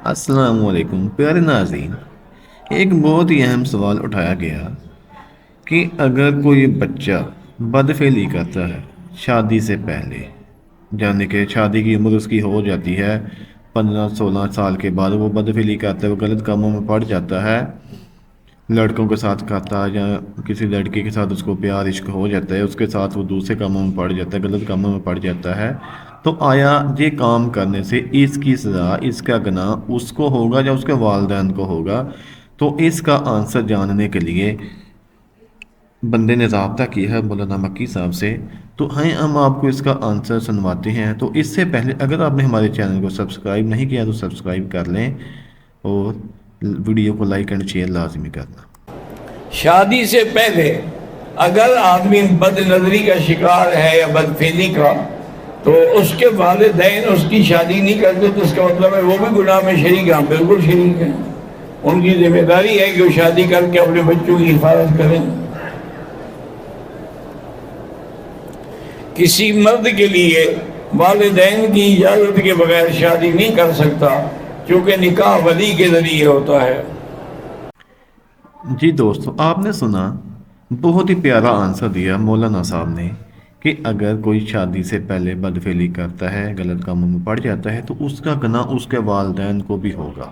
السلام علیکم پیارے ناظرین، ایک بہت ہی اہم سوال اٹھایا گیا کہ اگر کوئی بچہ بدفعلی کرتا ہے شادی سے پہلے، یعنی کہ شادی کی عمر اس کی ہو جاتی ہے 15-16 سال کے بعد، وہ بدفعلی کرتا ہے، وہ غلط کاموں میں پڑ جاتا ہے، لڑکوں کے ساتھ کرتا ہے یا کسی لڑکی کے ساتھ اس کو پیار عشق ہو جاتا ہے، اس کے ساتھ وہ دوسرے کاموں میں پڑ جاتا ہے، غلط کاموں میں پڑ جاتا ہے، تو آیا یہ کام کرنے سے اس کی سزا، اس کا گناہ اس کو ہوگا یا اس کے والدین کو ہوگا؟ تو اس کا آنسر جاننے کے لیے بندے نے رابطہ کیا ہے مولانا مکی صاحب سے، تو ہم آپ کو اس کا آنسر سنواتے ہیں۔ تو اس سے پہلے اگر آپ نے ہمارے چینل کو سبسکرائب نہیں کیا تو سبسکرائب کر لیں اور ویڈیو کو لائک اینڈ شیئر لازمی کرنا۔ شادی سے پہلے اگر آدمی بد نظری کا شکار ہے یا بدفعلی کا، تو اس کے والدین اس کی شادی نہیں کرتے، تو اس کا مطلب ہے وہ بھی گناہ میں شریک ہیں، بالکل شریک ہیں۔ ان کی ذمہ داری ہے کہ وہ شادی کر کے اپنے بچوں کی حفاظت کریں۔ کسی مرد کے لیے والدین کی اجازت کے بغیر شادی نہیں کر سکتا، کیونکہ نکاح ولی کے ذریعے ہوتا ہے۔ جی دوستو، آپ نے سنا، بہت ہی پیارا آنسر دیا مولانا صاحب نے کہ اگر کوئی شادی سے پہلے بدفعلی کرتا ہے، غلط کاموں میں پڑ جاتا ہے، تو اس کا گناہ اس کے والدین کو بھی ہوگا،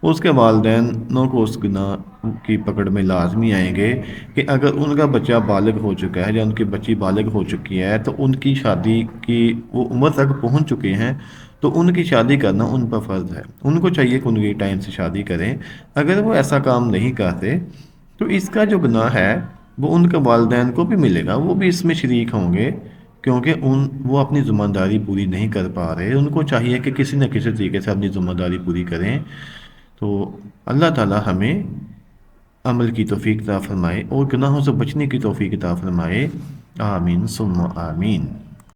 اس کے والدینوں کو اس گناہ کی پکڑ میں لازمی آئیں گے کہ اگر ان کا بچہ بالغ ہو چکا ہے یا ان کی بچی بالغ ہو چکی ہے، تو ان کی شادی کی وہ عمر تک پہنچ چکے ہیں، تو ان کی شادی کرنا ان پر فرض ہے، ان کو چاہیے کہ ان کی ٹائم سے شادی کریں۔ اگر وہ ایسا کام نہیں کرتے تو اس کا جو گناہ ہے وہ ان کے والدین کو بھی ملے گا، وہ بھی اس میں شریک ہوں گے، کیونکہ وہ اپنی ذمہ داری پوری نہیں کر پا رہے، ان کو چاہیے کہ کسی نہ کسی طریقے سے اپنی ذمہ داری پوری کریں۔ تو اللہ تعالی ہمیں عمل کی توفیق عطا فرمائے اور گناہوں سے بچنے کی توفیق عطا فرمائے، آمین ثم آمین۔